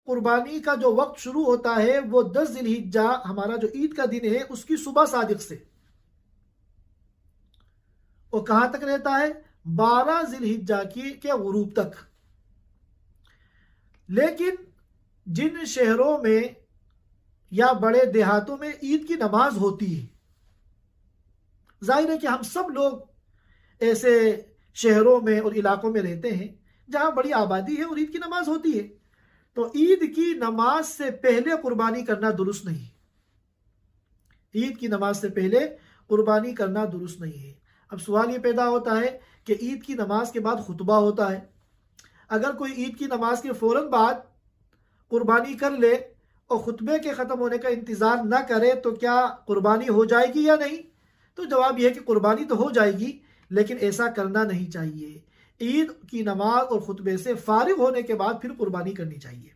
قربانی کا جو وقت شروع ہوتا ہے وہ 10 ذی الحجہ ہمارا جو عید کا دن ہے اس کی صبح صادق سے، اور کہاں تک رہتا ہے؟ 12 ذی الحجہ کے غروب تک۔ لیکن جن شہروں میں یا بڑے دیہاتوں میں عید کی نماز ہوتی ہے، ظاہر ہے کہ ہم سب لوگ ایسے شہروں میں اور علاقوں میں رہتے ہیں جہاں بڑی آبادی ہے اور عید کی نماز ہوتی ہے، تو عید کی نماز سے پہلے قربانی کرنا درست نہیں۔ عید کی نماز سے پہلے قربانی کرنا درست نہیں ہے۔ اب سوال یہ پیدا ہوتا ہے کہ عید کی نماز کے بعد خطبہ ہوتا ہے، اگر کوئی عید کی نماز کے فوراً بعد قربانی کر لے اور خطبے کے ختم ہونے کا انتظار نہ کرے تو کیا قربانی ہو جائے گی یا نہیں؟ تو جواب یہ ہے کہ قربانی تو ہو جائے گی، لیکن ایسا کرنا نہیں چاہیے۔ عید کی نماز اور خطبے سے فارغ ہونے کے بعد پھر قربانی کرنی چاہیے۔